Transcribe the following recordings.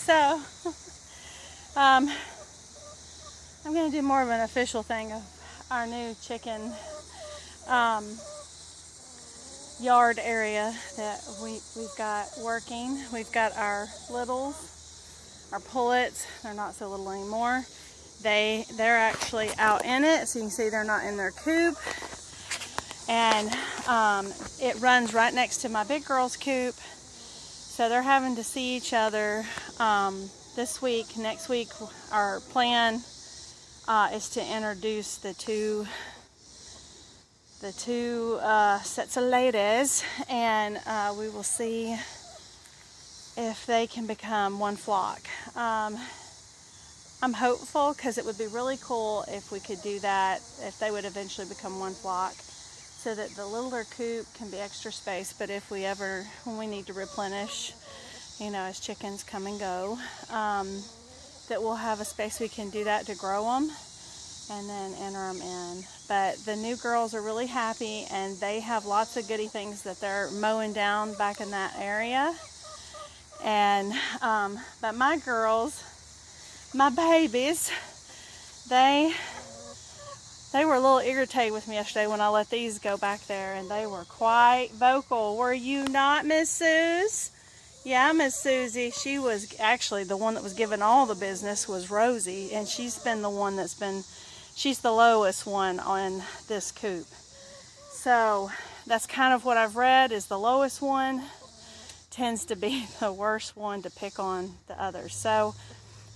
So, I'm going to do more of an official thing of our new chicken yard area that we've got working. We've got our littles, our pullets. They're not so little anymore. They're actually out in it, so you can see they're not in their coop. And it runs right next to my big girl's coop. So they're having to see each other this week. Next week, our plan is to introduce the two sets of ladies, and we will see if they can become one flock. I'm hopeful because it would be really cool if we could do that, if they would eventually become one flock, so that the littler coop can be extra space. But if we ever, when we need to replenish, you know, as chickens come and go, that we'll have a space we can do that to grow them and then enter them in. But the new girls are really happy, and they have lots of goodie things that they're mowing down back in that area. And but my girls, my babies, they were a little irritated with me yesterday when I let these go back there, and they were quite vocal. Were you not, Miss Suze? Yeah, Miss Susie. She was actually the one that was given all the business was Rosie, and she's been the one that's been, she's the lowest one on this coop. So that's kind of what I've read, is the lowest one tends to be the worst one to pick on the others. So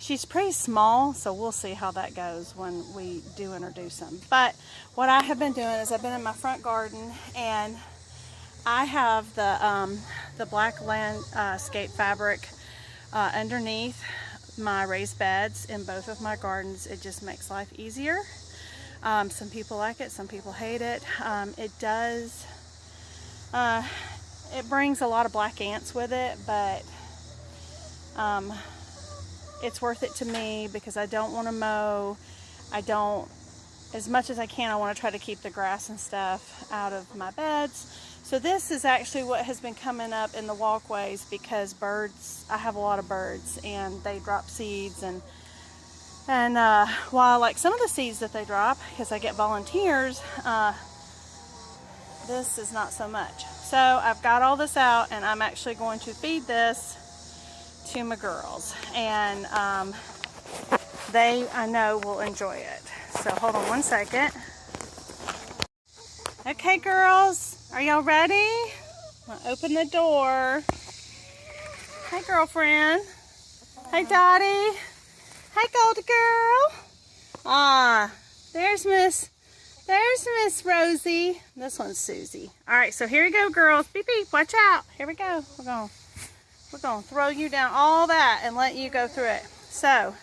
she's pretty small, so we'll see how that goes when we do introduce them. But what I have been doing is I've been in my front garden, and I have the black landscape fabric underneath my raised beds in both of my gardens. It just makes life easier. Some people like it, some people hate it. It brings a lot of black ants with it, but it's worth it to me because I don't want to mow. As much as I can, I want to try to keep the grass and stuff out of my beds. So this is actually what has been coming up in the walkways, because birds, I have a lot of birds, and they drop seeds, and while I like some of the seeds that they drop because I get volunteers, this is not so much. So I've got all this out, and I'm actually going to feed this to my girls, and they, I know, will enjoy it. So hold on one second. Okay, girls, are y'all ready? I'll open the door. Hey, girlfriend. Hey, Dottie. Hey, Goldie girl. There's Miss Rosie. This one's Susie. All right, so here we go, girls. Beep, beep, watch out. Here we go. We're going to throw you down all that and let you go through it. So,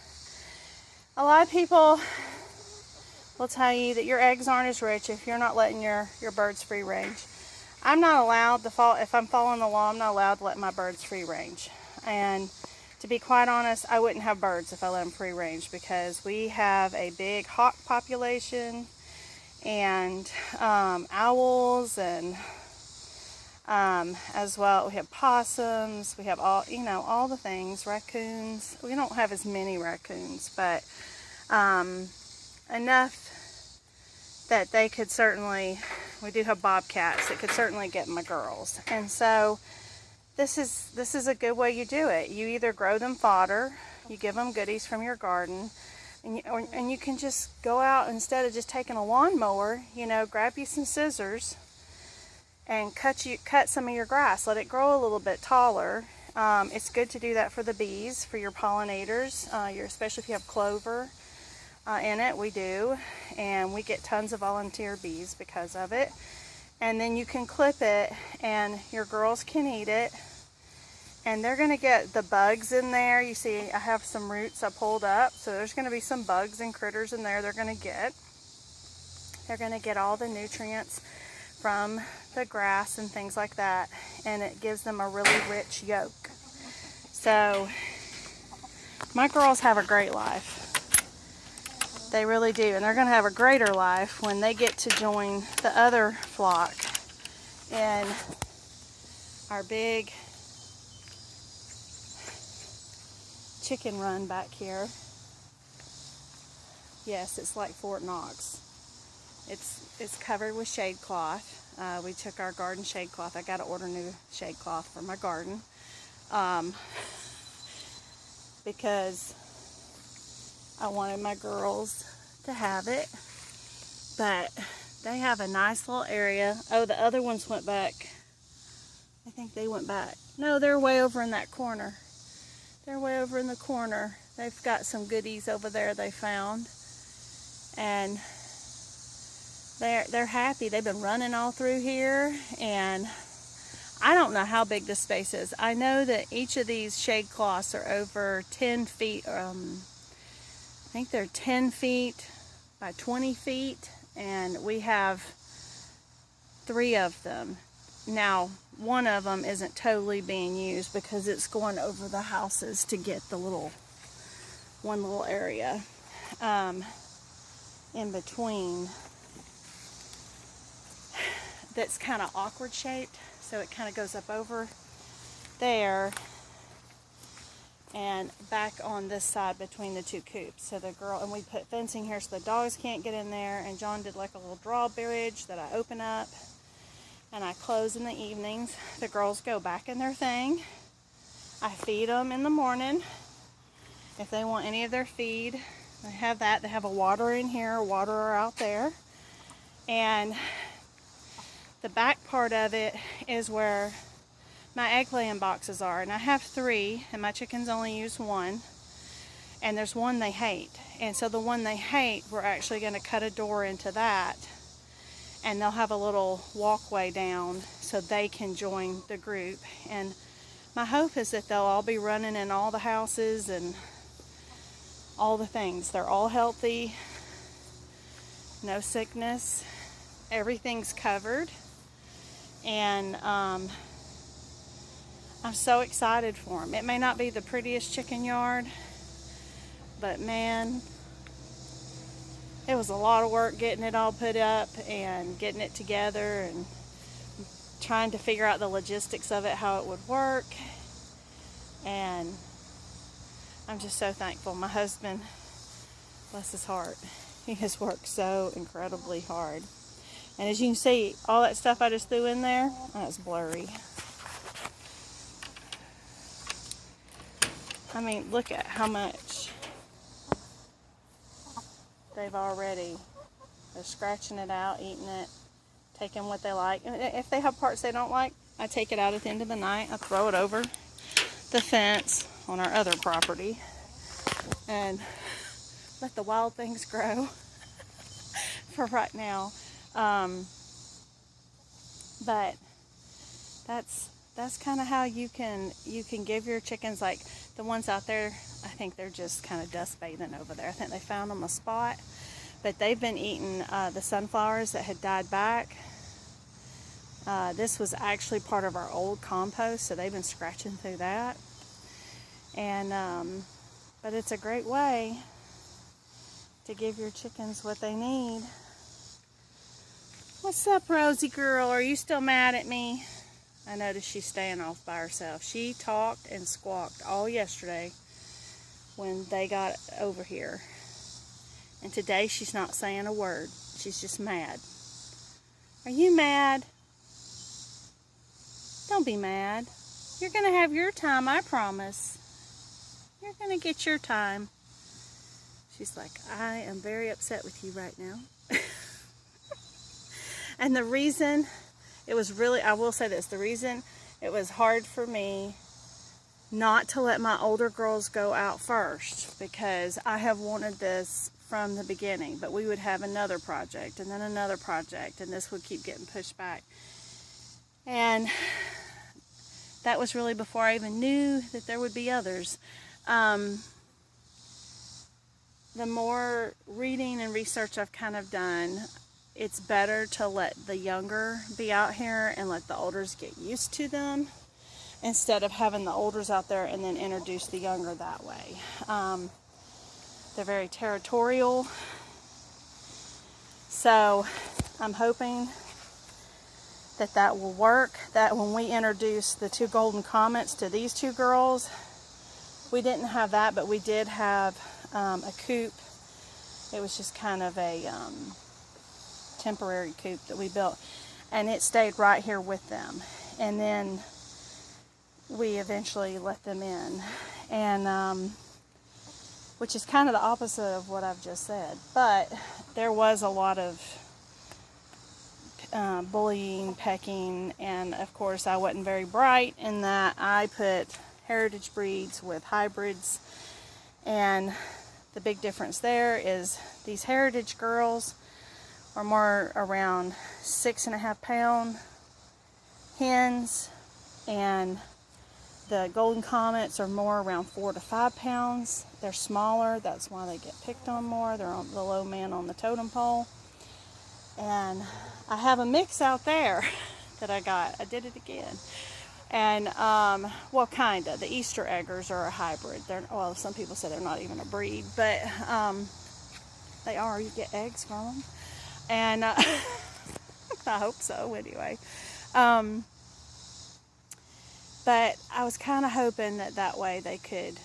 a lot of people will tell you that your eggs aren't as rich if you're not letting your birds free range. I'm not allowed to if I'm following the law, I'm not allowed to let my birds free range. And to be quite honest, I wouldn't have birds if I let them free range, because we have a big hawk population, and owls, and as well we have possums, we have all the things, raccoons. We don't have as many raccoons, but enough that they could certainly, we do have bobcats that could certainly get my girls. And so this is a good way you do it. You either grow them fodder, you give them goodies from your garden, and you can just go out, instead of just taking a lawnmower, grab you some scissors and cut some of your grass. Let it grow a little bit taller. It's good to do that for the bees, for your pollinators, especially if you have clover in it. We do, and we get tons of volunteer bees because of it. And then you can clip it, and your girls can eat it, and they're going to get the bugs in there. You see, I have some roots I pulled up, so there's going to be some bugs and critters in there they're going to get. They're going to get all the nutrients from the grass and things like that, and it gives them a really rich yolk. So my girls have a great life. They really do, and they're going to have a greater life when they get to join the other flock in our big chicken run back here. Yes, it's like Fort Knox. It's covered with shade cloth. We took our garden shade cloth. I got to order new shade cloth for my garden because I wanted my girls to have it. But they have a nice little area. Oh, the other ones went back. I think they went back. No, they're way over in that corner. They're way over in the corner. They've got some goodies over there they found. And they're happy. They've been running all through here, and I don't know how big this space is. I know that each of these shade cloths are over 10 feet. I think they're 10 feet by 20 feet, and we have 3 of them. Now, one of them isn't totally being used because it's going over the houses to get the one little area in between that's kind of awkward shaped, so it kind of goes up over there and back on this side between the 2 coops. So and we put fencing here so the dogs can't get in there, and John did like a little drawbridge that I open up and I close in the evenings. The girls go back in their thing. I feed them in the morning if they want any of their feed. They have that. They have a water in here, a waterer out there. And the back part of it is where my egg laying boxes are. And I have 3, and my chickens only use 1. And there's one they hate. And so the one they hate, we're actually going to cut a door into that. And they'll have a little walkway down so they can join the group. And my hope is that they'll all be running in all the houses and all the things. They're all healthy, no sickness, everything's covered, and I'm so excited for them. It may not be the prettiest chicken yard, but man, it was a lot of work getting it all put up and getting it together and trying to figure out the logistics of it, how it would work. And I'm just so thankful. My husband, bless his heart, he has worked so incredibly hard. And as you can see, all that stuff I just threw in there, that's blurry. I mean, look at how much they're scratching it out, eating it, taking what they like. And if they have parts they don't like, I take it out at the end of the night. I throw it over the fence on our other property and let the wild things grow for right now. But that's kind of how you can give your chickens, like the ones out there, I think they're just kind of dust bathing over there. I think they found them a spot, but they've been eating the sunflowers that had died back. This was actually part of our old compost, so they've been scratching through that. And but it's a great way to give your chickens what they need. What's up, Rosie girl? Are you still mad at me? I noticed she's staying off by herself. She talked and squawked all yesterday when they got over here. And today she's not saying a word. She's just mad. Are you mad? Don't be mad. You're going to have your time, I promise. You're going to get your time. She's like, I am very upset with you right now. And the reason it was really, I will say this, the reason it was hard for me not to let my older girls go out first, because I have wanted this from the beginning, but we would have another project and then another project, and this would keep getting pushed back. And that was really before I even knew that there would be others. The more reading and research I've kind of done, it's better to let the younger be out here and let the olders get used to them, instead of having the olders out there and then introduce the younger that way. They're very territorial. So I'm hoping that that will work, that when we introduce the 2 golden comets to these 2 girls, we didn't have that, but we did have a coop. It was just kind of a temporary coop that we built, and it stayed right here with them. And then we eventually let them in, and which is kind of the opposite of what I've just said. But there was a lot of bullying, pecking, and of course I wasn't very bright in that I put heritage breeds with hybrids, and the big difference there is these heritage girls are more around 6.5 pound hens, and the golden comets are more around 4 to 5 pounds. They're smaller, that's why they get picked on more. They're on the low man on the totem pole. And I have a mix out there that I got. I did it again. And, well, kind of. The Easter eggers are a hybrid. Well, some people say they're not even a breed, but they are. You get eggs from them. And I hope so, anyway. But I was kind of hoping that way they could.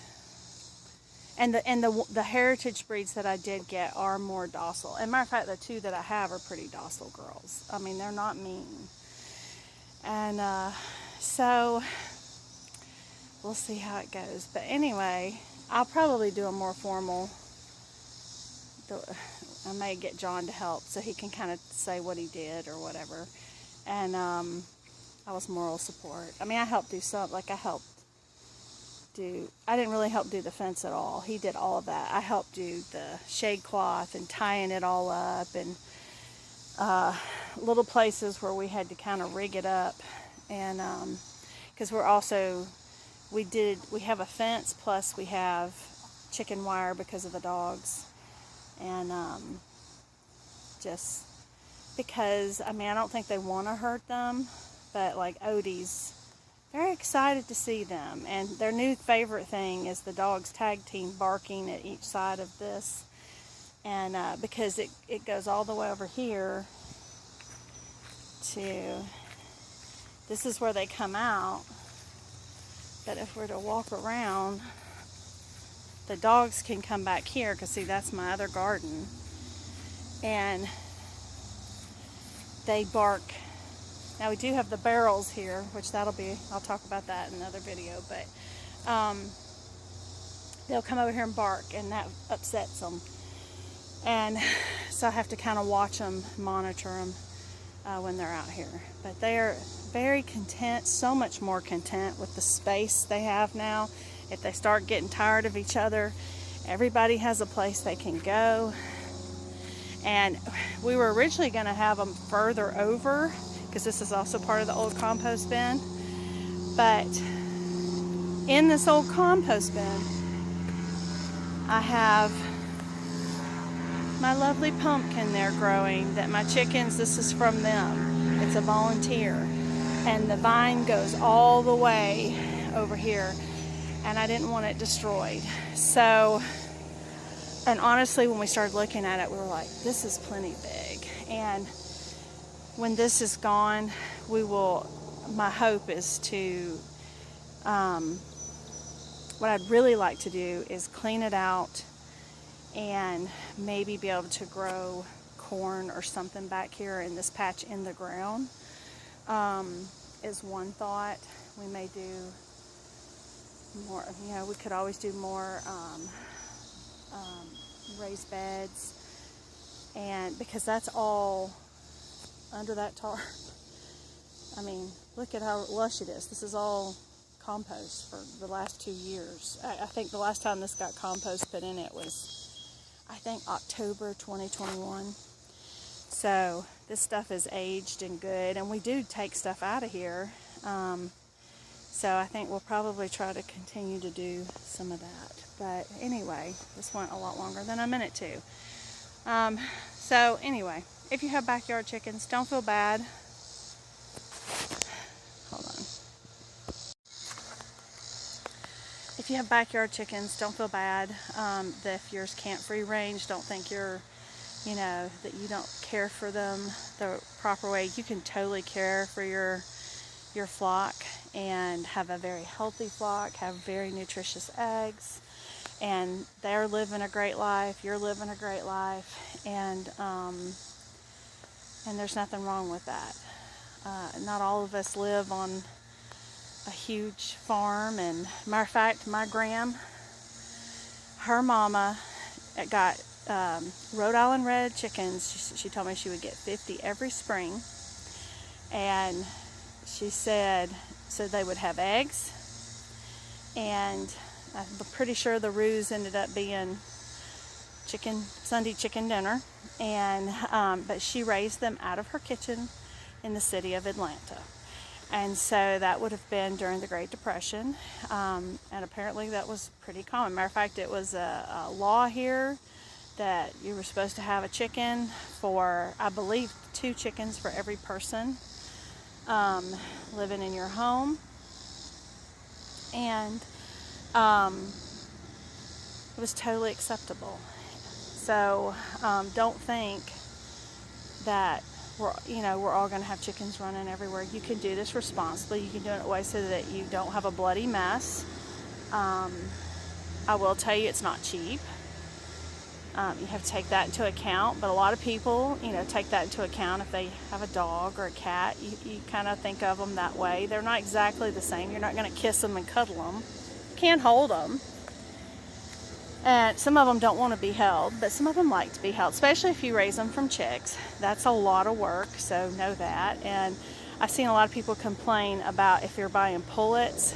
And the heritage breeds that I did get are more docile. And matter of fact, the two that I have are pretty docile girls. I mean, they're not mean. And so we'll see how it goes. But anyway, I'll probably do a more formal. I may get John to help so he can kind of say what he did or whatever. And I was moral support. I mean, I helped do some, like I didn't really help do the fence at all. He did all of that. I helped do the shade cloth and tying it all up, and little places where we had to kind of rig it up. And because we have a fence, plus we have chicken wire because of the dogs. And just because, I mean, I don't think they want to hurt them, but like Odie's very excited to see them, and their new favorite thing is the dogs tag team barking at each side of this. And because it goes all the way over here to, this is where they come out, but if we're to walk around, the dogs can come back here, because see, that's my other garden, and they bark. Now we do have the barrels here, which I'll talk about that in another video, but they'll come over here and bark, and that upsets them. And so I have to kind of watch them, monitor them when they're out here. But they are very content, so much more content with the space they have now. If they start getting tired of each other, everybody has a place they can go. And we were originally going to have them further over, because this is also part of the old compost bin. But in this old compost bin, I have my lovely pumpkin there growing that my chickens, this is from them. It's a volunteer. And the vine goes all the way over here, and I didn't want it destroyed. So, and honestly, when we started looking at it, we were like, this is plenty big. And when this is gone, my hope is to, what I'd really like to do is clean it out and maybe be able to grow corn or something back here in this patch in the ground, is one thought. We may do more, we could always do more raised beds, and because that's all under that tarp. I mean, look at how lush it is. This is all compost for the last 2 years. I think the last time this got compost put in it was, I think, October 2021. So this stuff is aged and good, and we do take stuff out of here. So I think we'll probably try to continue to do some of that. But anyway, this went a lot longer than I meant it to. So anyway, if you have backyard chickens, don't feel bad. Hold on. If you have backyard chickens, don't feel bad that if yours can't free range. Don't think that you don't care for them the proper way. You can totally care for your flock, and have a very healthy flock, have very nutritious eggs, and they're living a great life, you're living a great life, and there's nothing wrong with that. Not all of us live on a huge farm, and matter of fact, my Gram, her mama got Rhode Island red chickens. She told me she would get 50 every spring, and she said so they would have eggs, and I'm pretty sure the ruse ended up being Sunday chicken dinner, and but she raised them out of her kitchen in the city of Atlanta. And so that would have been during the Great Depression, and apparently that was pretty common. Matter of fact, it was a law here that you were supposed to have a chicken for, I believe, 2 chickens for every person living in your home. And it was totally acceptable. So don't think that we're all going to have chickens running everywhere. You can do this responsibly. You can do it in a way so that you don't have a bloody mess. I will tell you, it's not cheap. You have to take that into account, but a lot of people, take that into account if they have a dog or a cat. You kind of think of them that way. They're not exactly the same. You're not going to kiss them and cuddle them. You can hold them. And some of them don't want to be held, but some of them like to be held, especially if you raise them from chicks. That's a lot of work, so know that. And I've seen a lot of people complain about if you're buying pullets,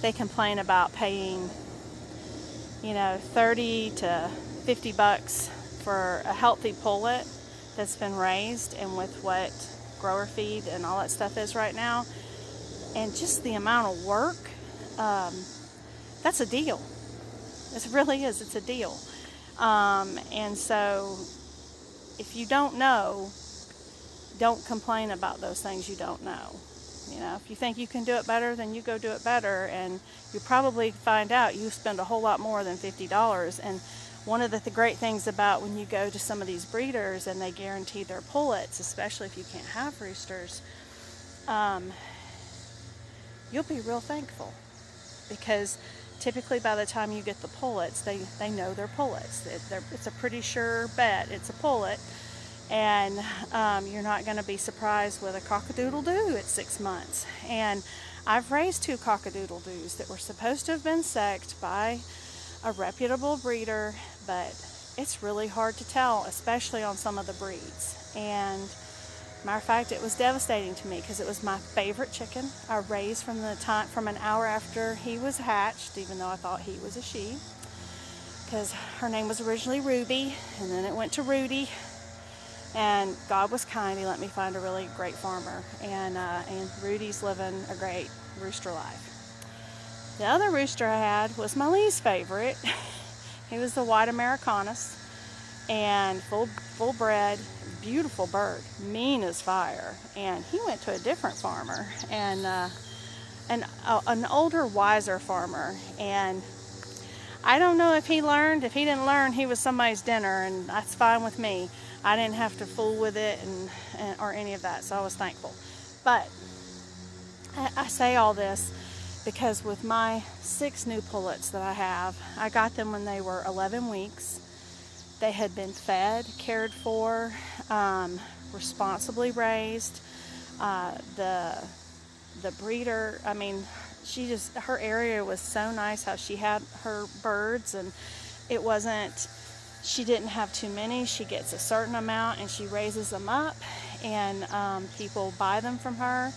they complain about paying, $30 to $50 for a healthy pullet that's been raised and with what grower feed and all that stuff is right now. And just the amount of work, that's a deal. It really is. It's a deal. And so if you don't know, don't complain about those things you don't know. If you think you can do it better, then you go do it better. And you probably find out you spend a whole lot more than $50. And one of the great things about when you go to some of these breeders and they guarantee their pullets, especially if you can't have roosters, you'll be real thankful, because typically by the time you get the pullets, they know they're pullets. It's a pretty sure bet it's a pullet, and you're not going to be surprised with a cock-a-doodle-doo at 6 months. And I've raised 2 cock-a-doodle-doos that were supposed to have been sexed by a reputable breeder, but it's really hard to tell, especially on some of the breeds. And matter of fact, it was devastating to me because it was my favorite chicken. I raised from an hour after he was hatched, even though I thought he was a she, because her name was originally Ruby, and then it went to Rudy. And God was kind; He let me find a really great farmer, and Rudy's living a great rooster life. The other rooster I had was my least favorite. He was the white Americanus, and full bred. Beautiful bird, mean as fire. And he went to a different farmer, and an older, wiser farmer. And I don't know if he learned. If he didn't learn, he was somebody's dinner, and that's fine with me. I didn't have to fool with it or any of that, so I was thankful. But I say all this because with my 6 new pullets that I have, I got them when they were 11 weeks. They had been fed, cared for, responsibly raised. The breeder, her area was so nice how she had her birds, and it wasn't, she didn't have too many. She gets a certain amount and she raises them up, and people buy them from her,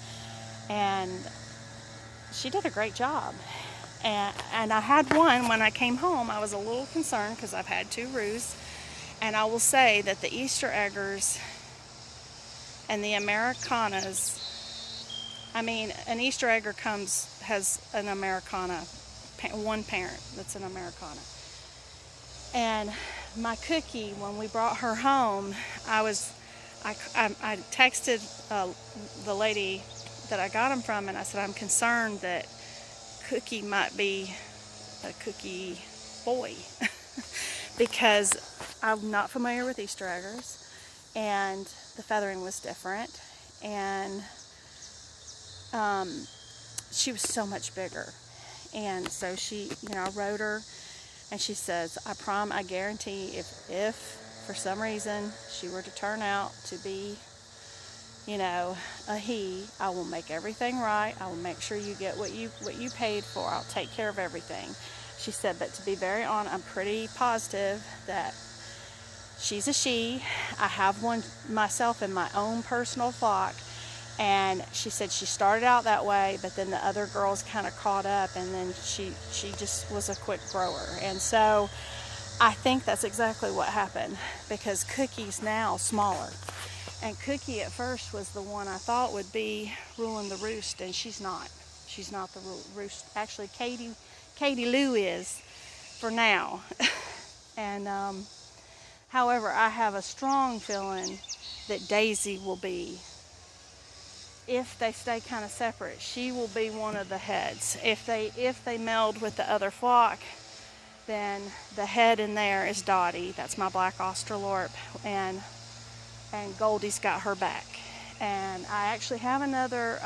and she did a great job. And I had one when I came home. I was a little concerned because I've had 2 roos. And I will say that the Easter eggers and the Americanas, an Easter egger has an Americana, one parent that's an Americana. And my Cookie, when we brought her home, I texted the lady that I got them from, and I said, I'm concerned that Cookie might be a Cookie boy because I'm not familiar with Easter eggers, and the feathering was different. And she was so much bigger. And so she, I wrote her, and she says, I guarantee if for some reason she were to turn out to be, a he, I will make everything right. I will make sure you get what you paid for. I'll take care of everything. She said, but to be very honest, I'm pretty positive that she's a she. I have one myself in my own personal flock. And she said she started out that way, but then the other girls kind of caught up, and then she just was a quick grower. And so I think that's exactly what happened, because Cookie's now smaller. And Cookie at first was the one I thought would be ruling the roost, and she's not. She's not the roost. Actually, Katie Lou is for now. And however, I have a strong feeling that Daisy will be, if they stay kind of separate, she will be one of the heads. If they meld with the other flock, then the head in there is Dottie. That's my black Australorp, and Goldie's got her back. And I actually have another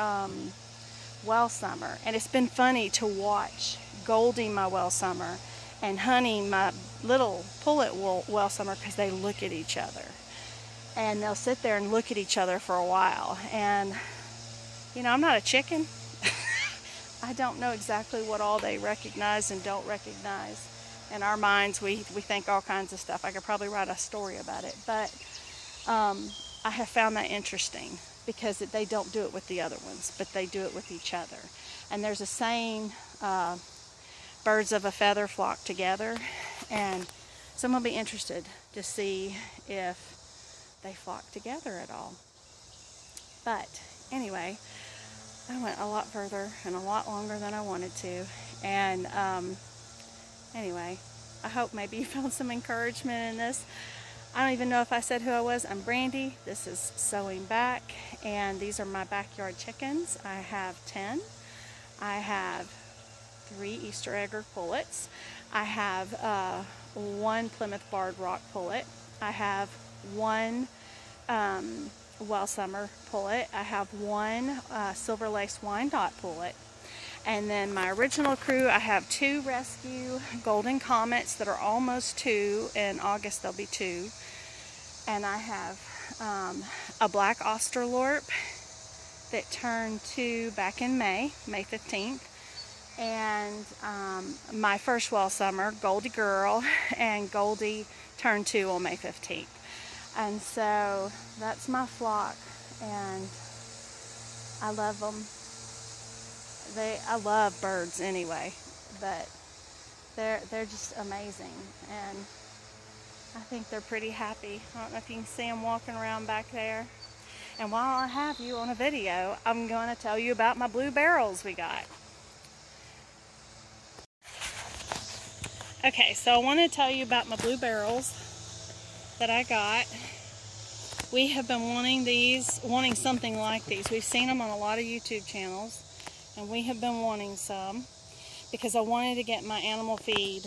well summer, and it's been funny to watch Goldie, my well summer, and Honey, my little pullet well summer, because they look at each other, and they'll sit there and look at each other for a while. And I'm not a chicken. I don't know exactly what all they recognize and don't recognize. In our minds, we think all kinds of stuff. I could probably write a story about it. But I have found that interesting, because they don't do it with the other ones, but they do it with each other. And there's a saying, birds of a feather flock together. And so I'm going to be interested to see if they flock together at all. But anyway, I went a lot further and a lot longer than I wanted to. And anyway, I hope maybe you found some encouragement in this. I don't even know if I said who I was. I'm Brandy. This is Sewing Back, and these are my backyard chickens. I have 10. I have 3 Easter egger pullets. I have 1 Plymouth Barred Rock pullet. I have 1 well summer pullet. I have 1 Silver Lace Wyandotte pullet. And then my original crew, I have 2 rescue golden comets that are almost 2. In August they'll be 2. And I have a black Australorp that turned 2 back in May 15th. And my first well summer, Goldie Girl, and Goldie turned 2 on May 15th. And so that's my flock, and I love them. I love birds anyway, but they're just amazing, and I think they're pretty happy. I don't know if you can see them walking around back there. And while I have you on a video, I'm going to tell you about my blue barrels we got. Okay, so I want to tell you about my blue barrels that I got. We have been wanting something like these. We've seen them on a lot of YouTube channels, and we have been wanting some because I wanted to get my animal feed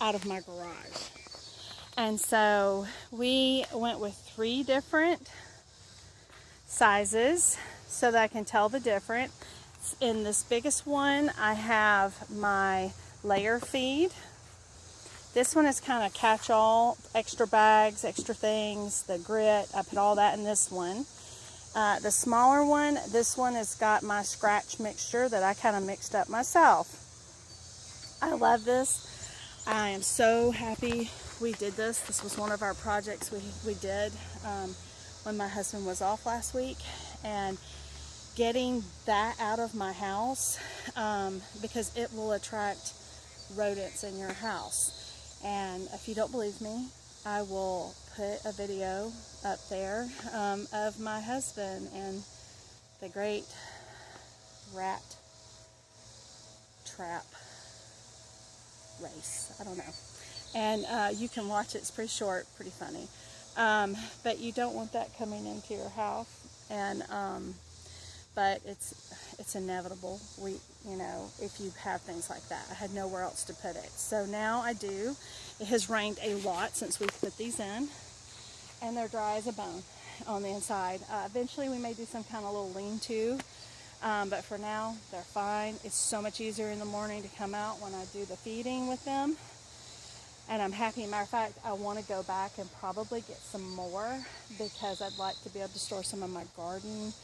out of my garage. And so we went with 3 different sizes so that I can tell the difference. In this biggest one, I have my layer feed. This one is kind of catch-all, extra bags, extra things, the grit. I put all that in this one. The smaller one, this one has got my scratch mixture that I kind of mixed up myself. I love this. I am so happy we did this. This was one of our projects we did when my husband was off last week. And getting that out of my house, because it will attract rodents in your house. And if you don't believe me, I will put a video up there of my husband and the great rat trap race. I don't know. And you can watch it. It's pretty short, pretty funny. But you don't want that coming into your house. And but it's inevitable. If you have things like that. I had nowhere else to put it. So now I do. It has rained a lot since we've put these in, and they're dry as a bone on the inside. Eventually we may do some kind of little lean-to But for now, they're fine. It's so much easier in the morning to come out when I do the feeding with them. And I'm happy. Matter of fact, I want to go back and probably get some more because I'd like to be able to store some of my garden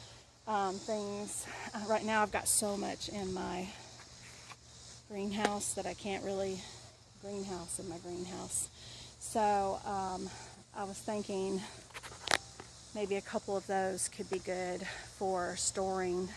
things. Right now I've got so much in my greenhouse that I can't really greenhouse in my greenhouse. So I was thinking maybe a couple of those could be good for storing.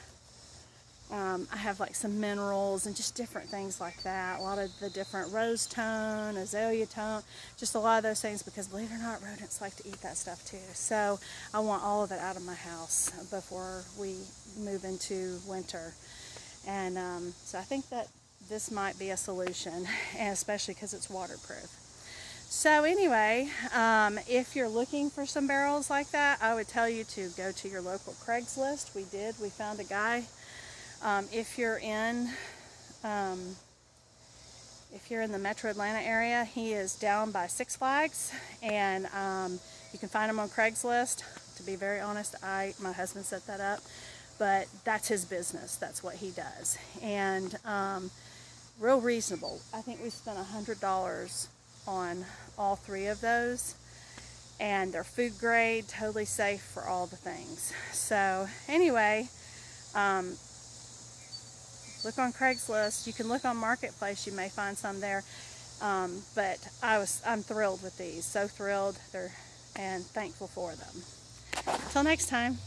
I have like some minerals and just different things like that. A lot of the different rose tone, azalea tone, just a lot of those things, because believe it or not, rodents like to eat that stuff too. So I want all of it out of my house before we move into winter. And so I think that this might be a solution, and especially because it's waterproof. So anyway, if you're looking for some barrels like that, I would tell you to go to your local Craigslist. We found a guy. If you're in the Metro Atlanta area, he is down by Six Flags, and you can find him on Craigslist. To be very honest, my husband set that up, but that's his business. That's what he does, and real reasonable. I think we spent $100 on all 3 of those, and they're food grade, totally safe for all the things. So anyway, look on Craigslist. You can look on Marketplace. You may find some there. But I'm thrilled with these. So thrilled and thankful for them. Until next time.